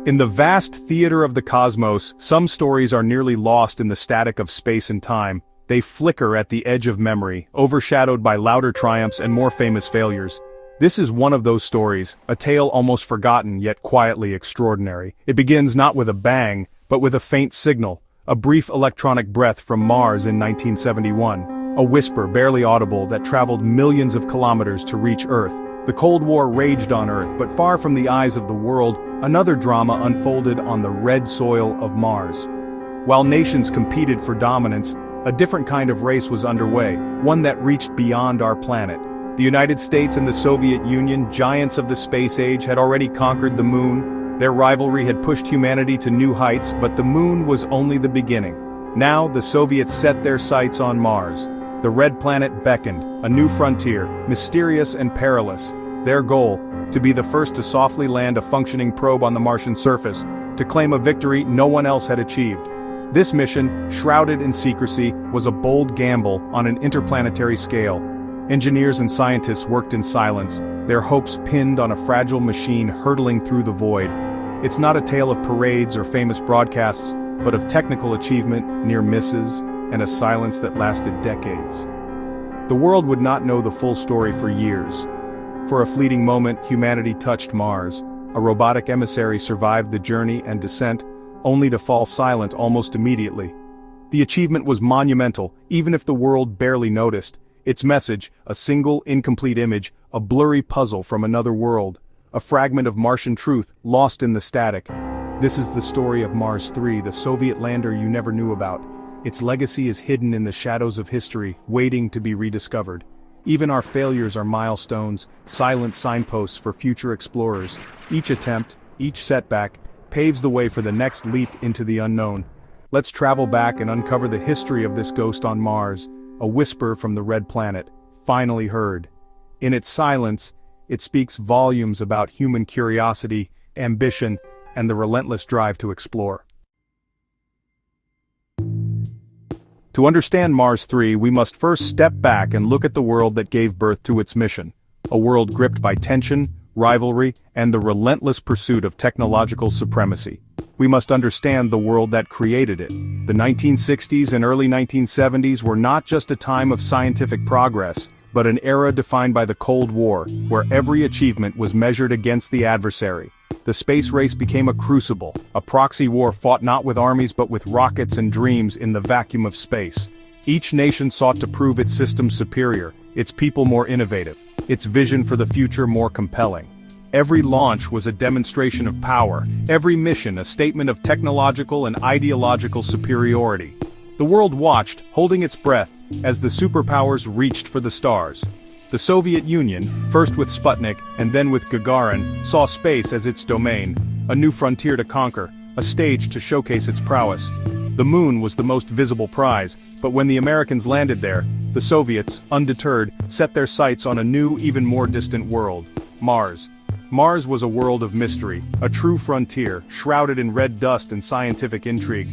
In the vast theater of the cosmos, some stories are nearly lost in the static of space and time. They flicker at the edge of memory, overshadowed by louder triumphs and more famous failures. This is one of those stories, a tale almost forgotten yet quietly extraordinary. It begins not with a bang, but with a faint signal, a brief electronic breath from Mars in 1971, a whisper barely audible that traveled millions of kilometers to reach Earth. The Cold War raged on Earth, but far from the eyes of the world, another drama unfolded on the red soil of Mars. While nations competed for dominance, a different kind of race was underway, one that reached beyond our planet. The United States and the Soviet Union, giants of the space age, had already conquered the moon. Their rivalry had pushed humanity to new heights, but the moon was only the beginning. Now, the Soviets set their sights on Mars. The red planet beckoned, a new frontier, mysterious and perilous. Their goal, to be the first to softly land a functioning probe on the Martian surface, to claim a victory no one else had achieved. This mission, shrouded in secrecy, was a bold gamble on an interplanetary scale. Engineers and scientists worked in silence, their hopes pinned on a fragile machine hurtling through the void. It's not a tale of parades or famous broadcasts, but of technical achievement, near misses, and a silence that lasted decades. The world would not know the full story for years. For a fleeting moment, humanity touched Mars. A robotic emissary survived the journey and descent, only to fall silent almost immediately. The achievement was monumental, even if the world barely noticed. Its message, a single, incomplete image, a blurry puzzle from another world, a fragment of Martian truth lost in the static. This is the story of Mars 3, the Soviet lander you never knew about. Its legacy is hidden in the shadows of history, waiting to be rediscovered. Even our failures are milestones, silent signposts for future explorers. Each attempt, each setback, paves the way for the next leap into the unknown. Let's travel back and uncover the history of this ghost on Mars, a whisper from the red planet, finally heard. In its silence, it speaks volumes about human curiosity, ambition, and the relentless drive to explore. To understand Mars 3, we must first step back and look at the world that gave birth to its mission. A world gripped by tension, rivalry, and the relentless pursuit of technological supremacy. We must understand the world that created it. The 1960s and early 1970s were not just a time of scientific progress, but an era defined by the Cold War, where every achievement was measured against the adversary. The space race became a crucible, a proxy war fought not with armies but with rockets and dreams in the vacuum of space. Each nation sought to prove its systems superior, its people more innovative, its vision for the future more compelling. Every launch was a demonstration of power, every mission a statement of technological and ideological superiority. The world watched, holding its breath, as the superpowers reached for the stars. The Soviet Union, first with Sputnik and then with Gagarin, saw space as its domain, a new frontier to conquer, a stage to showcase its prowess. The moon was the most visible prize, but when the Americans landed there, the Soviets, undeterred, set their sights on a new, even more distant world, Mars. Mars was a world of mystery, a true frontier, shrouded in red dust and scientific intrigue.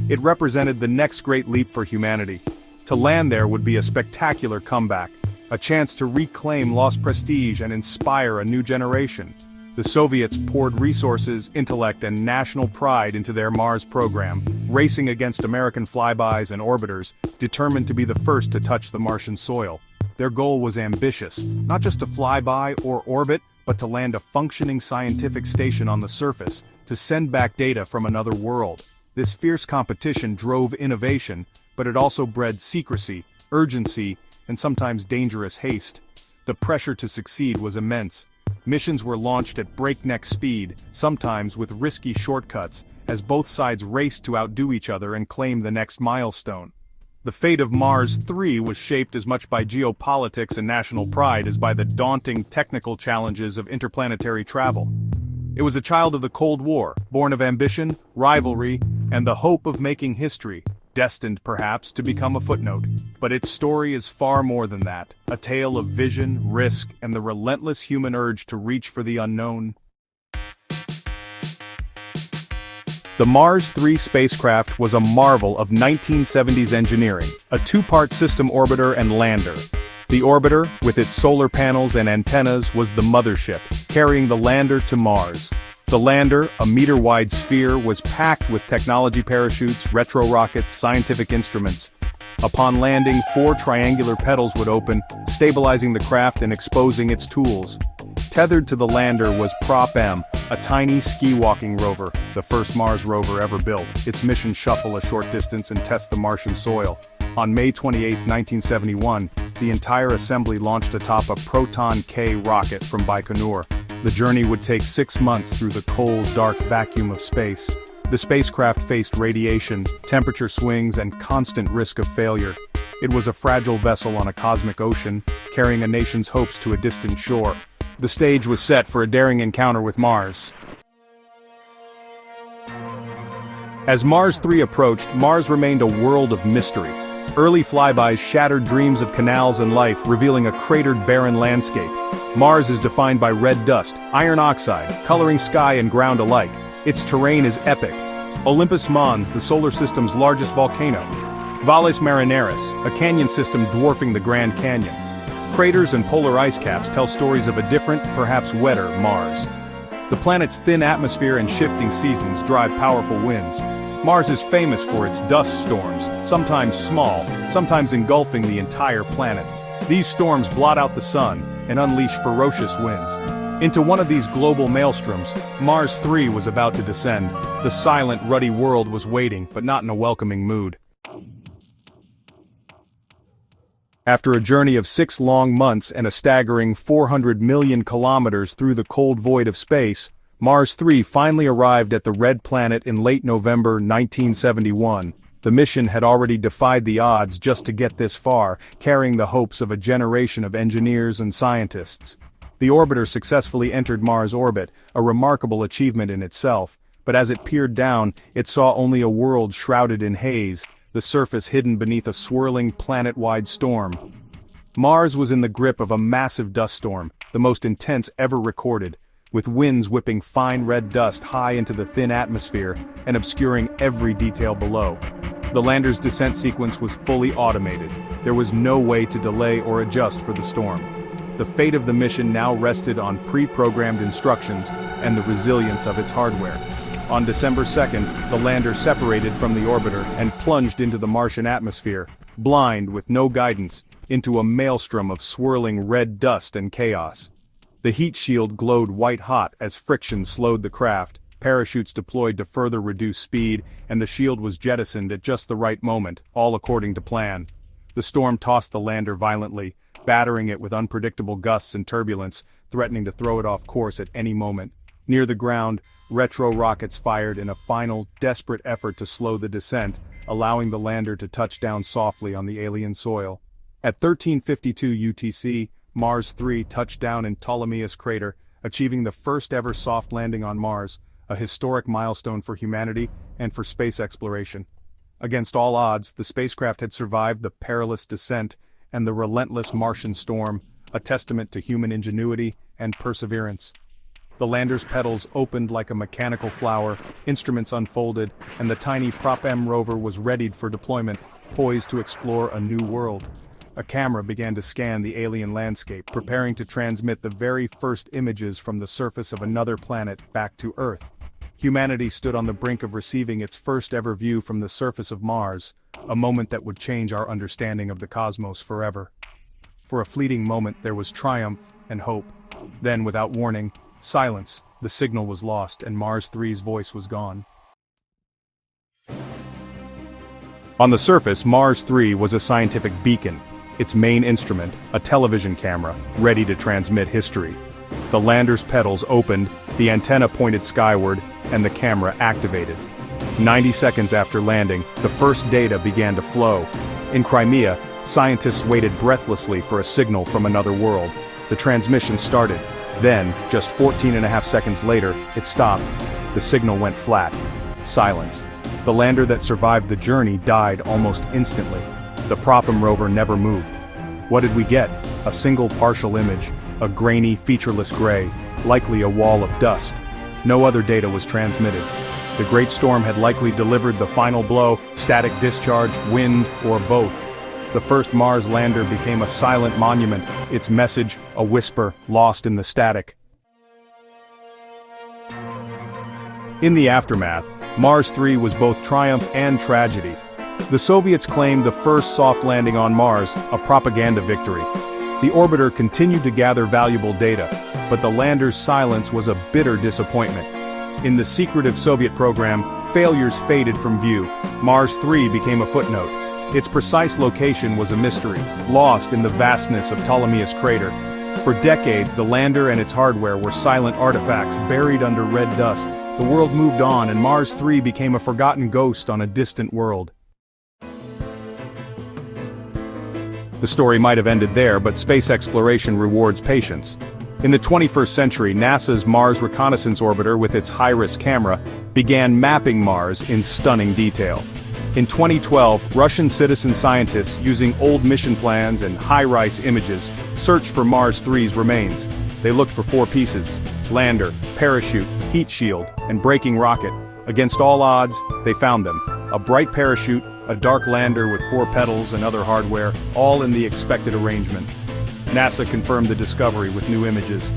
It represented the next great leap for humanity. To land there would be a spectacular comeback, a chance to reclaim lost prestige and inspire a new generation. The Soviets poured resources, intellect, and national pride into their Mars program, racing against American flybys and orbiters, determined to be the first to touch the Martian soil. Their goal was ambitious, not just to fly by or orbit, but to land a functioning scientific station on the surface, to send back data from another world. This fierce competition drove innovation, but it also bred secrecy, urgency, and sometimes dangerous haste. The pressure to succeed was immense. Missions were launched at breakneck speed, sometimes with risky shortcuts, as both sides raced to outdo each other and claim the next milestone. The fate of Mars 3 was shaped as much by geopolitics and national pride as by the daunting technical challenges of interplanetary travel. It was a child of the Cold War, born of ambition, rivalry, and the hope of making history, destined perhaps to become a footnote. But its story is far more than that, a tale of vision, risk, and the relentless human urge to reach for the unknown. The Mars 3 spacecraft was a marvel of 1970s engineering, a two-part system orbiter and lander. The orbiter, with its solar panels and antennas, was the mothership, carrying the lander to Mars. The lander, a meter-wide sphere, was packed with technology parachutes, retro rockets, scientific instruments. Upon landing, 4 triangular pedals would open, stabilizing the craft and exposing its tools. Tethered to the lander was Prop M, a tiny ski-walking rover, the first Mars rover ever built. Its mission: shuffle a short distance and test the Martian soil. On May 28, 1971, the entire assembly launched atop a Proton K rocket from Baikonur. The journey would take 6 months through the cold, dark vacuum of space. The spacecraft faced radiation, temperature swings, and constant risk of failure. It was a fragile vessel on a cosmic ocean, carrying a nation's hopes to a distant shore. The stage was set for a daring encounter with Mars. As Mars 3 approached, Mars remained a world of mystery. Early flybys shattered dreams of canals and life, revealing a cratered, barren landscape. Mars is defined by red dust, iron oxide, coloring sky and ground alike. Its terrain is epic. Olympus Mons, the solar system's largest volcano. Valles Marineris, a canyon system dwarfing the Grand Canyon. Craters and polar ice caps tell stories of a different, perhaps wetter, Mars. The planet's thin atmosphere and shifting seasons drive powerful winds. Mars is famous for its dust storms, sometimes small, sometimes engulfing the entire planet. These storms blot out the sun and unleash ferocious winds. Into one of these global maelstroms, Mars 3 was about to descend. The silent, ruddy world was waiting, but not in a welcoming mood. After a journey of 6 long months and a staggering 400 million kilometers through the cold void of space, Mars 3 finally arrived at the red planet in late November 1971. The mission had already defied the odds just to get this far, carrying the hopes of a generation of engineers and scientists. The orbiter successfully entered Mars' orbit, a remarkable achievement in itself, but as it peered down, it saw only a world shrouded in haze, the surface hidden beneath a swirling planet-wide storm. Mars was in the grip of a massive dust storm, the most intense ever recorded, with winds whipping fine red dust high into the thin atmosphere and obscuring every detail below. The lander's descent sequence was fully automated. There was no way to delay or adjust for the storm. The fate of the mission now rested on pre-programmed instructions and the resilience of its hardware. On December 2nd, the lander separated from the orbiter and plunged into the Martian atmosphere, blind with no guidance, into a maelstrom of swirling red dust and chaos. The heat shield glowed white-hot as friction slowed the craft, parachutes deployed to further reduce speed, and the shield was jettisoned at just the right moment, all according to plan. The storm tossed the lander violently, battering it with unpredictable gusts and turbulence, threatening to throw it off course at any moment. Near the ground, retro rockets fired in a final, desperate effort to slow the descent, allowing the lander to touch down softly on the alien soil. At 13:52 UTC, Mars 3 touched down in Ptolemaeus crater, achieving the first ever soft landing on Mars, a historic milestone for humanity and for space exploration. Against all odds, the spacecraft had survived the perilous descent and the relentless Martian storm, a testament to human ingenuity and perseverance. The lander's petals opened like a mechanical flower, instruments unfolded, and the tiny Prop M rover was readied for deployment, poised to explore a new world. A camera began to scan the alien landscape, preparing to transmit the very first images from the surface of another planet back to Earth. Humanity stood on the brink of receiving its first ever view from the surface of Mars, a moment that would change our understanding of the cosmos forever. For a fleeting moment there was triumph and hope. Then, without warning, silence. The signal was lost and Mars 3's voice was gone. On the surface, Mars 3 was a scientific beacon, its main instrument, a television camera, ready to transmit history. The lander's petals opened, the antenna pointed skyward, and the camera activated. 90 seconds after landing, the first data began to flow. In Crimea, scientists waited breathlessly for a signal from another world. The transmission started. Then, just 14.5 seconds later, it stopped. The signal went flat. Silence. The lander that survived the journey died almost instantly. The Prop M rover never moved. What did we get? A single partial image, a grainy, featureless gray, likely a wall of dust. No other data was transmitted. The great storm had likely delivered the final blow, static discharge, wind, or both. The first Mars lander became a silent monument, its message a whisper lost in the static. In the aftermath, Mars 3 was both triumph and tragedy. The Soviets claimed the first soft landing on Mars, a propaganda victory. The orbiter continued to gather valuable data, but the lander's silence was a bitter disappointment. In the secretive Soviet program, failures faded from view. Mars 3 became a footnote. Its precise location was a mystery, lost in the vastness of Ptolemaeus crater. For decades, the lander and its hardware were silent artifacts buried under red dust. The world moved on and Mars 3 became a forgotten ghost on a distant world. The story might have ended there, but space exploration rewards patience. In the 21st century, NASA's Mars Reconnaissance Orbiter with its high-risk camera began mapping Mars in stunning detail. In 2012, Russian citizen scientists, using old mission plans and high-res images, searched for Mars 3's remains. They looked for 4 pieces: lander, parachute, heat shield, and braking rocket. Against all odds, they found them. A bright parachute, a dark lander with 4 pedals and other hardware, all in the expected arrangement. NASA confirmed the discovery with new images.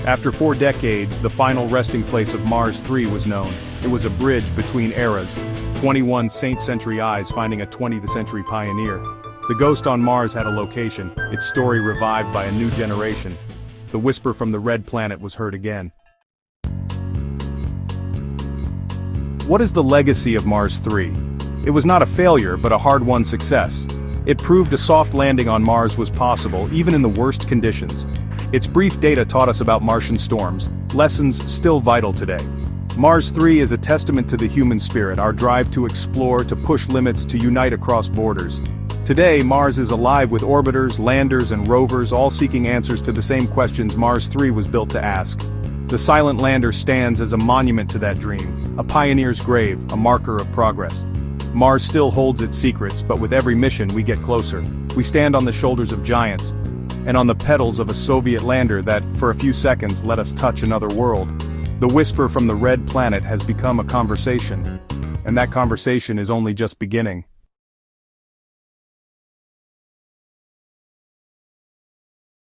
After 4 decades, the final resting place of Mars 3 was known. It was a bridge between eras. 21 Saint-century eyes finding a 20th century pioneer. The ghost on Mars had a location, its story revived by a new generation. The whisper from the red planet was heard again. What is the legacy of Mars 3? It was not a failure, but a hard-won success. It proved a soft landing on Mars was possible, even in the worst conditions. Its brief data taught us about Martian storms, lessons still vital today. Mars 3 is a testament to the human spirit, our drive to explore, to push limits, to unite across borders. Today, Mars is alive with orbiters, landers, and rovers, all seeking answers to the same questions Mars 3 was built to ask. The silent lander stands as a monument to that dream, a pioneer's grave, a marker of progress. Mars still holds its secrets, but with every mission we get closer. We stand on the shoulders of giants, and on the pedals of a Soviet lander that, for a few seconds, let us touch another world. The whisper from the red planet has become a conversation, and that conversation is only just beginning.